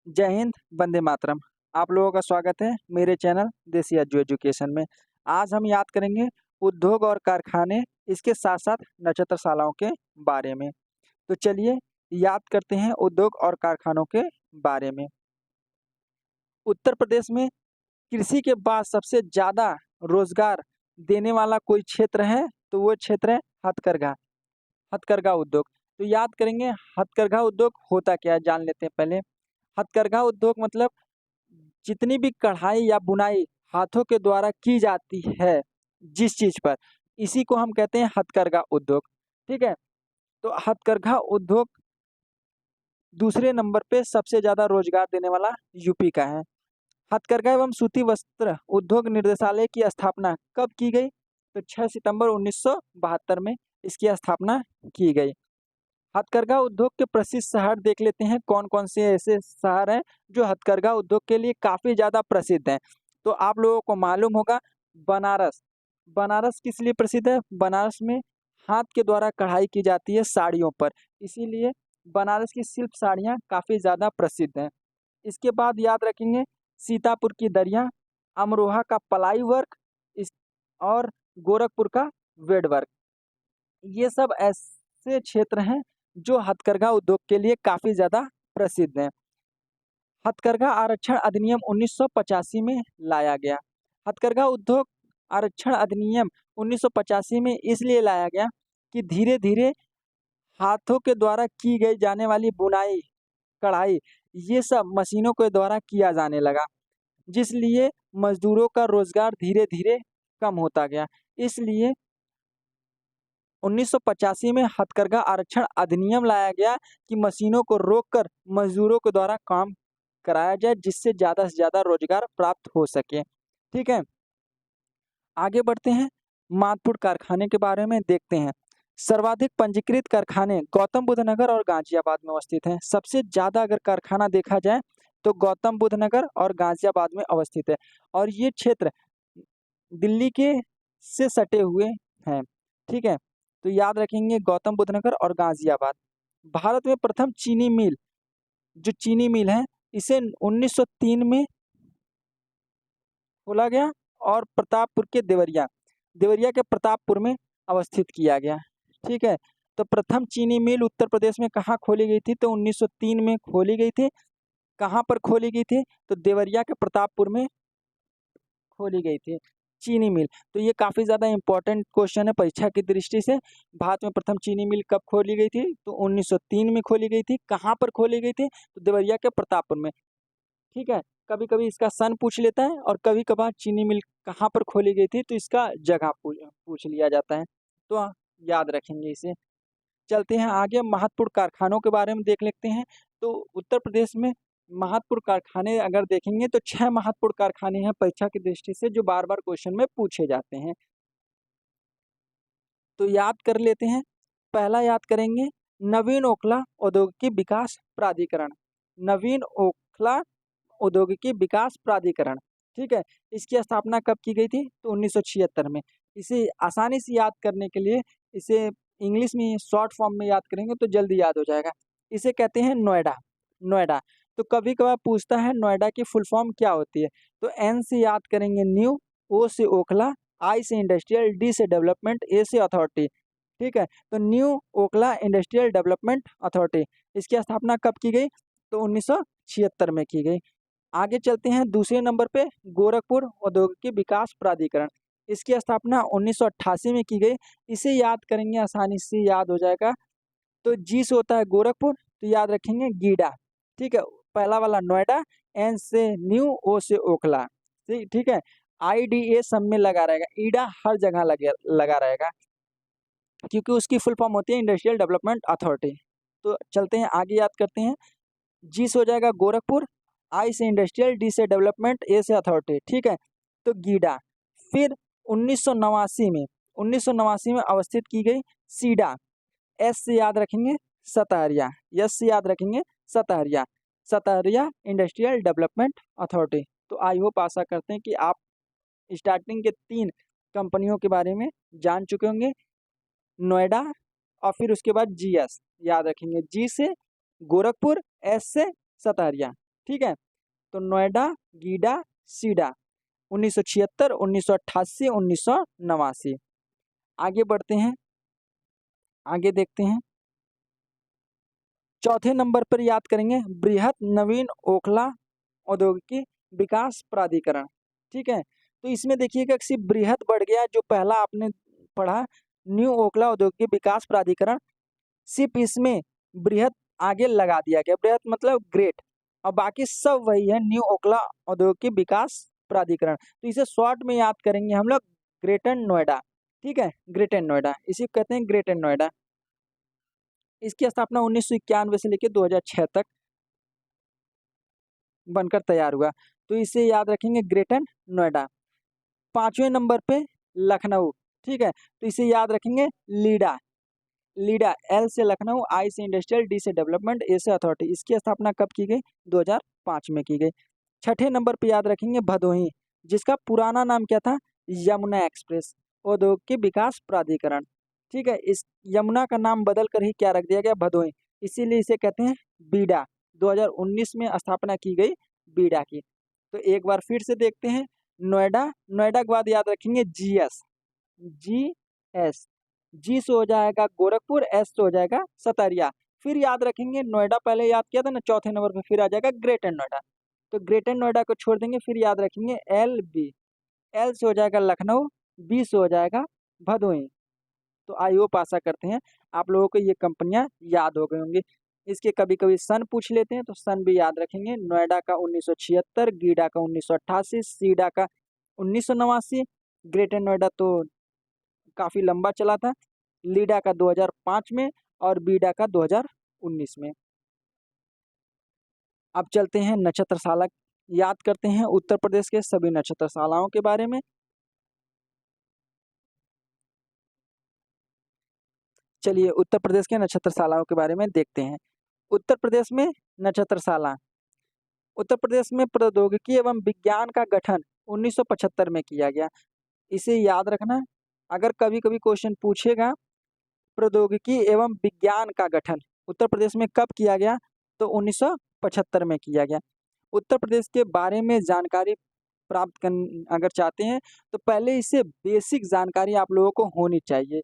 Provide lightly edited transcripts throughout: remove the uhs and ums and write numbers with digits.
जय हिंद, वंदे मातरम। आप लोगों का स्वागत है मेरे चैनल देसी अज्जू एजुकेशन में। आज हम याद करेंगे उद्योग और कारखाने, इसके साथ-साथ नक्षत्रशालाओं के बारे में। तो चलिए याद करते हैं उद्योग और कारखानों के बारे में। उत्तर प्रदेश में कृषि के बाद सबसे ज़्यादा रोज़गार देने वाला कोई क्षेत्र है, तो वो क्षेत्र है हथकरघा, हथकरघा उद्योग। तो याद करेंगे हथकरघा उद्योग होता क्या है, जान लेते हैं पहले। हथकरघा उद्योग मतलब जितनी भी कढ़ाई या बुनाई हाथों के द्वारा की जाती है जिस चीज़ पर, इसी को हम कहते हैं हथकरघा उद्योग। ठीक है? तो हथकरघा उद्योग दूसरे नंबर पे सबसे ज़्यादा रोज़गार देने वाला यूपी का है। हथकरघा एवं सूती वस्त्र उद्योग निर्देशालय की स्थापना कब की गई? तो 6 सितंबर 1972 में इसकी स्थापना की गई। हथकरघा उद्योग के प्रसिद्ध शहर देख लेते हैं, कौन-कौन से ऐसे शहर हैं जो हथकरघा उद्योग के लिए काफ़ी ज़्यादा प्रसिद्ध हैं। तो आप लोगों को मालूम होगा बनारस। बनारस किस लिए प्रसिद्ध है? बनारस में हाथ के द्वारा कढ़ाई की जाती है साड़ियों पर, इसीलिए बनारस की सिल्क साड़ियाँ काफ़ी ज़्यादा प्रसिद्ध हैं। इसके बाद याद रखेंगे सीतापुर की दरियाँ, अमरोहा का पलाई वर्क इस और गोरखपुर का वेड वर्क। ये सब ऐसे क्षेत्र हैं जो हथकरघा उद्योग के लिए काफ़ी ज़्यादा प्रसिद्ध हैं। हथकरघा आरक्षण अधिनियम 1985 में लाया गया। हथकरघा उद्योग आरक्षण अधिनियम 1985 में इसलिए लाया गया कि धीरे-धीरे हाथों के द्वारा की गई जाने वाली बुनाई, कढ़ाई, ये सब मशीनों के द्वारा किया जाने लगा, जिसलिए मज़दूरों का रोज़गार धीरे-धीरे कम होता गया। इसलिए 1985 में हथकरघा आरक्षण अधिनियम लाया गया कि मशीनों को रोककर मज़दूरों के द्वारा काम कराया जाए, जिससे ज़्यादा से ज़्यादा रोज़गार प्राप्त हो सके। ठीक है? आगे बढ़ते हैं, मानपुर कारखाने के बारे में देखते हैं। सर्वाधिक पंजीकृत कारखाने गौतम बुद्ध नगर और गाज़ियाबाद में अवस्थित हैं। सबसे ज़्यादा अगर कारखाना देखा जाए तो गौतम बुद्ध नगर और गाज़ियाबाद में अवस्थित है और ये क्षेत्र दिल्ली के से सटे हुए हैं। ठीक है? तो याद रखेंगे गौतम बुद्ध नगर और गाज़ियाबाद। भारत में प्रथम चीनी मिल, जो चीनी मिल है, इसे 1903 में खोला गया और प्रतापपुर के देवरिया, देवरिया के प्रतापपुर में अवस्थित किया गया। ठीक है? तो प्रथम चीनी मिल उत्तर प्रदेश में कहाँ खोली गई थी? तो 1903 में खोली गई थी। कहाँ पर खोली गई थी? तो देवरिया के प्रतापपुर में खोली गई थी चीनी मिल। तो ये काफ़ी ज़्यादा इम्पोर्टेंट क्वेश्चन है परीक्षा की दृष्टि से। भारत में प्रथम चीनी मिल कब खोली गई थी? तो 1903 में खोली गई थी। कहाँ पर खोली गई थी? तो देवरिया के प्रतापपुर में। ठीक है? कभी-कभी इसका सन पूछ लेता है और कभी-कभार चीनी मिल कहाँ पर खोली गई थी, तो इसका जगह पूछ लिया जाता है। तो याद रखेंगे इसे। चलते हैं आगे, महत्वपूर्ण कारखानों के बारे में देख लेते हैं। तो उत्तर प्रदेश में महत्वपूर्ण कारखाने अगर देखेंगे तो 6 महत्वपूर्ण कारखाने हैं परीक्षा की दृष्टि से, जो बार-बार क्वेश्चन में पूछे जाते हैं। तो याद कर लेते हैं। पहला याद करेंगे नवीन ओखला औद्योगिकी विकास प्राधिकरण। नवीन ओखला औद्योगिकी विकास प्राधिकरण। ठीक है? इसकी स्थापना कब की गई थी? तो 1976 में। इसे आसानी से याद करने के लिए इसे इंग्लिश में शॉर्ट फॉर्म में याद करेंगे तो जल्दी याद हो जाएगा। इसे कहते हैं नोएडा, नोएडा। तो कभी-कभार पूछता है नोएडा की फुल फॉर्म क्या होती है? तो एन से याद करेंगे न्यू, ओ से ओखला, आई से इंडस्ट्रियल, डी से डेवलपमेंट, ए से अथॉरिटी। ठीक है? तो new Okhla industrial development authority, इसकी स्थापना कब की गई? तो 1976 में की गई। आगे चलते हैं दूसरे नंबर पे गोरखपुर औद्योगिकी विकास प्राधिकरण। इसकी स्थापना 1988 में की गई। इसे याद करेंगे आसानी से याद हो जाएगा। तो जी से होता है गोरखपुर, तो याद रखेंगे गीडा। ठीक है? पहला वाला नोएडा, एन से न्यू, ओ से ओखला। ठीक है? आईडीए सब में लगा रहेगा, ईडा हर जगह लगा रहेगा क्योंकि उसकी फुल फॉर्म होती है इंडस्ट्रियल डेवलपमेंट अथॉरिटी। तो चलते हैं आगे, याद करते हैं। जी से हो जाएगा गोरखपुर, आई से इंडस्ट्रियल, डी से डेवलपमेंट, ए से अथॉरिटी। ठीक है? तो गीडा। फिर 1989 में अवस्थित की गई सीडा। एस से याद रखेंगे सतहरिया, एस से याद रखेंगे Satharia, Satharia industrial development authority. तो आई होप आशा करते हैं कि आप स्टार्टिंग के 3 कंपनियों के बारे में जान चुके होंगे। नोएडा और फिर उसके बाद जीएस याद रखेंगे। जी से गोरखपुर, एस से सतहरिया। ठीक है। तो नोएडा, गीडा, सीडा 1976, 1988, 1989। आगे बढ़ते हैं, आगे देखते हैं। चौथे नंबर पर याद करेंगे बृहत नवीन ओखला औद्योगिकी विकास प्राधिकरण। ठीक है, तो इसमें देखिएगा कि सिर्फ बृहत बढ़ गया, जो पहला आपने पढ़ा न्यू ओखला औद्योगिक विकास प्राधिकरण, सिर्फ इसमें बृहत आगे लगा दिया गया, बृहत मतलब ग्रेट, और बाकी सब वही है न्यू ओखला औद्योगिक विकास प्राधिकरण। तो इसे शॉर्ट में याद करेंगे हम लोग ग्रेटर नोएडा। ठीक है, ग्रेटर नोएडा, इसी को कहते हैं ग्रेटर नोएडा। इसकी स्थापना 1991 से लेकर 2006 तक बनकर तैयार हुआ, तो इसे याद रखेंगे ग्रेटर नोएडा। पांचवें नंबर पे लखनऊ। ठीक है, तो इसे याद रखेंगे लीडा। लीडा, एल से लखनऊ, आई से इंडस्ट्रियल, डी से डेवलपमेंट, ए से अथॉरिटी। इसकी स्थापना कब की गई? 2005 में की गई। छठे नंबर पे याद रखेंगे भदोही, जिसका पुराना नाम क्या था? यमुना एक्सप्रेस औद्योगिक विकास प्राधिकरण। ठीक है, इस यमुना का नाम बदल कर ही क्या रख दिया गया? भदोही, इसीलिए इसे कहते हैं बीडा। 2019 में स्थापना की गई बीडा की। तो एक बार फिर से देखते हैं नोएडा। नोएडा के बाद याद रखेंगे जीएस। जी एस, जी से हो जाएगा गोरखपुर, एस से हो जाएगा सतरिया। फिर याद रखेंगे नोएडा पहले याद किया था ना चौथे नंबर पे, फिर आ जाएगा ग्रेटर नोएडा। तो ग्रेटर नोएडा को छोड़ देंगे, फिर याद रखेंगे एल बी। एल से हो जाएगा लखनऊ, बी से हो जाएगा भदोही। तो आई होप आशा करते हैं आप लोगों को ये कंपनियां याद हो गई होंगी। इसके कभी कभी सन पूछ लेते हैं, तो सन भी याद रखेंगे। नोएडा का 1976, गीडा का 1988, सीडा का 1989, ग्रेटर नोएडा तो काफ़ी लंबा चला था, लीडा का 2005 में और बीडा का 2019 में। अब चलते हैं नक्षत्रशाला, याद करते हैं उत्तर प्रदेश के सभी नक्षत्रशालाओं के बारे में। चलिए उत्तर प्रदेश के नक्षत्रशालाओं के बारे में देखते हैं। उत्तर प्रदेश में नक्षत्रशाला, उत्तर प्रदेश में प्रौद्योगिकी एवं विज्ञान का गठन 1975 में किया गया। इसे याद रखना, अगर कभी कभी क्वेश्चन पूछेगा प्रौद्योगिकी एवं विज्ञान का गठन उत्तर प्रदेश में कब किया गया, तो 1975 में किया गया। उत्तर प्रदेश के बारे में जानकारी प्राप्त कर अगर चाहते हैं, तो पहले इससे बेसिक जानकारी आप लोगों को होनी चाहिए,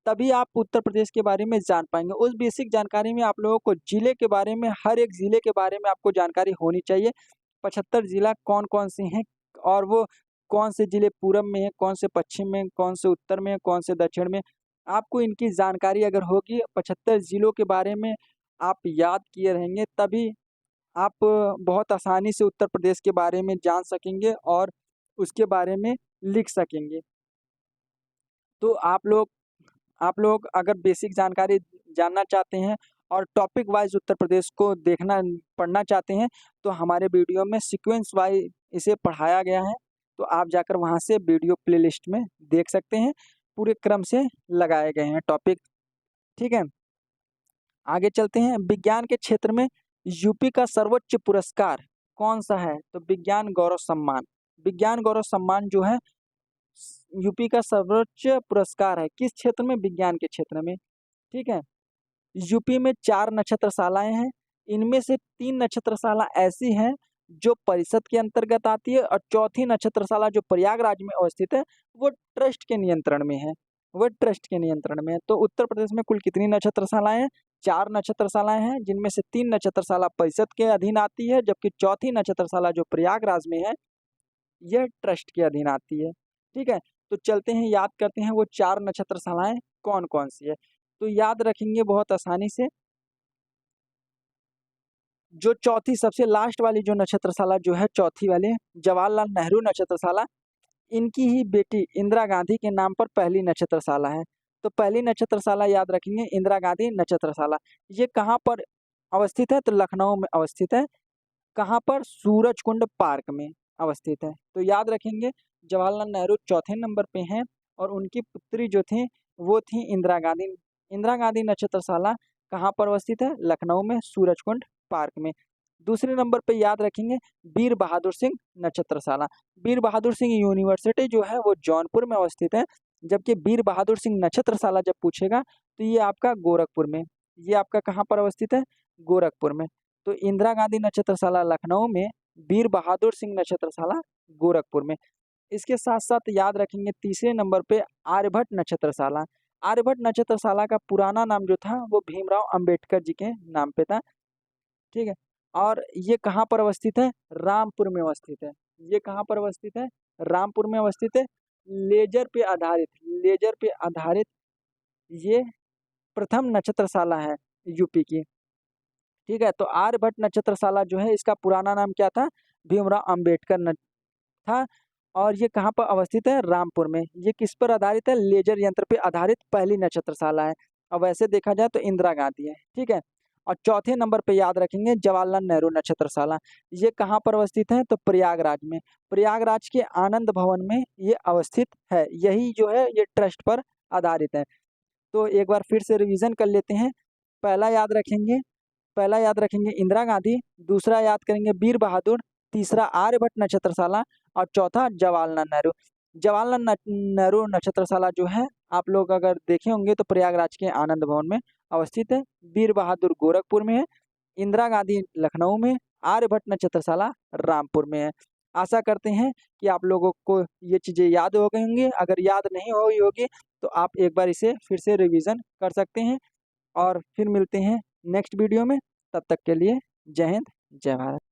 तभी आप उत्तर प्रदेश के बारे में जान पाएंगे। उस बेसिक जानकारी में आप लोगों को जिले के बारे में, हर एक जिले के बारे में आपको जानकारी होनी चाहिए। 75 जिला कौन कौन से हैं, और वो कौन से जिले पूरब में है, कौन से पश्चिम में, कौन से उत्तर में, कौन से दक्षिण में, आपको इनकी जानकारी अगर होगी, 75 जिलों के बारे में आप याद किए रहेंगे, तभी आप बहुत आसानी से उत्तर प्रदेश के बारे में जान सकेंगे और उसके बारे में लिख सकेंगे। तो आप लोग अगर बेसिक जानकारी जानना चाहते हैं और टॉपिक वाइज उत्तर प्रदेश को देखना पढ़ना चाहते हैं, तो हमारे वीडियो में सीक्वेंस वाइज इसे पढ़ाया गया है, तो आप जाकर वहां से वीडियो प्लेलिस्ट में देख सकते हैं। पूरे क्रम से लगाए गए हैं टॉपिक। ठीक है, आगे चलते हैं। विज्ञान के क्षेत्र में यूपी का सर्वोच्च पुरस्कार कौन सा है? तो विज्ञान गौरव सम्मान। विज्ञान गौरव सम्मान जो है यूपी का सर्वोच्च पुरस्कार है, किस क्षेत्र में? विज्ञान के क्षेत्र में। ठीक है, यूपी में 4 नक्षत्रशालाएं हैं, इनमें से 3 नक्षत्रशाला ऐसी हैं जो परिषद के अंतर्गत आती है, और चौथी नक्षत्रशाला जो प्रयागराज में अवस्थित है वो ट्रस्ट के नियंत्रण में है, वो ट्रस्ट के नियंत्रण में है। तो उत्तर प्रदेश में कुल कितनी नक्षत्रशालाएं हैं? 4 नक्षत्रशालाएं हैं, जिनमें से 3 नक्षत्रशाला परिषद के अधीन आती है, जबकि चौथी नक्षत्रशाला जो प्रयागराज में है यह ट्रस्ट के अधीन आती है। ठीक है, तो चलते हैं याद करते हैं वो 4 नक्षत्रशालाएं कौन कौन सी है। तो याद रखेंगे बहुत आसानी से, जो चौथी सबसे लास्ट वाली जो नक्षत्रशाला जो है, चौथी वाली जवाहरलाल नेहरू नक्षत्रशाला, इनकी ही बेटी इंदिरा गांधी के नाम पर पहली नक्षत्रशाला है। तो पहली नक्षत्रशाला याद रखेंगे इंदिरा गांधी नक्षत्रशाला। ये कहाँ पर अवस्थित है? तो लखनऊ में अवस्थित है। कहाँ पर? सूरजकुंड पार्क में अवस्थित है। तो याद रखेंगे जवाहरलाल नेहरू चौथे नंबर पे हैं, और उनकी पुत्री जो थी वो थी इंदिरा गांधी। इंदिरा गांधी नक्षत्रशाला कहाँ पर अवस्थित है? लखनऊ में, सूरजकुंड पार्क में। दूसरे नंबर पे याद रखेंगे वीर बहादुर सिंह नक्षत्रशाला। वीर बहादुर सिंह यूनिवर्सिटी जो है वो जौनपुर में अवस्थित है, जबकि वीर बहादुर सिंह नक्षत्रशाला जब पूछेगा तो ये आपका गोरखपुर में, ये आपका कहाँ पर अवस्थित है? गोरखपुर में। तो इंदिरा गांधी नक्षत्रशाला लखनऊ में, वीर बहादुर सिंह नक्षत्रशाला गोरखपुर में। इसके साथ साथ याद रखेंगे तीसरे नंबर पे आर्यभट्ट नक्षत्रशाला। आर्यभट्ट नक्षत्रशाला का पुराना नाम जो था वो भीमराव अंबेडकर जी के नाम पे था, ठीक है। और ये कहाँ पर अवस्थित है? रामपुर में अवस्थित है। ये कहाँ पर अवस्थित है? रामपुर में अवस्थित है। लेजर पे आधारित ये प्रथम नक्षत्रशाला है यूपी की, ठीक है। तो आर्यभट्ट नक्षत्रशाला जो है इसका पुराना नाम क्या था? भीमराव अंबेडकर था। और ये कहाँ पर अवस्थित है? रामपुर में। ये किस पर आधारित है? लेजर यंत्र पे आधारित पहली नक्षत्रशाला है। और वैसे देखा जाए तो इंदिरा गांधी है, ठीक है। और चौथे नंबर पे याद रखेंगे जवाहरलाल नेहरू नक्षत्रशाला। ये कहाँ पर अवस्थित है? तो प्रयागराज में। प्रयागराज के आनंद भवन में ये अवस्थित है। यही जो है ये ट्रस्ट पर आधारित है। तो एक बार फिर से रिवीजन कर लेते हैं। पहला याद रखेंगे पहला याद रखेंगे इंदिरा गांधी, दूसरा याद करेंगे वीर बहादुर, तीसरा आर्यभट्ट नक्षत्रशाला और चौथा जवाहरलाल नेहरू। जवाहरलाल नेहरू नक्षत्रशाला जो है आप लोग अगर देखे होंगे तो प्रयागराज के आनंद भवन में अवस्थित है। वीर बहादुर गोरखपुर में है, इंदिरा गांधी लखनऊ में, आर्यभट्ट नक्षत्रशाला रामपुर में है। आशा करते हैं कि आप लोगों को ये चीज़ें याद हो गई होंगी। अगर याद नहीं हुई होगी तो आप एक बार इसे फिर से रिवीजन कर सकते हैं। और फिर मिलते हैं नेक्स्ट वीडियो में। तब तक के लिए जय हिंद, जय भारत।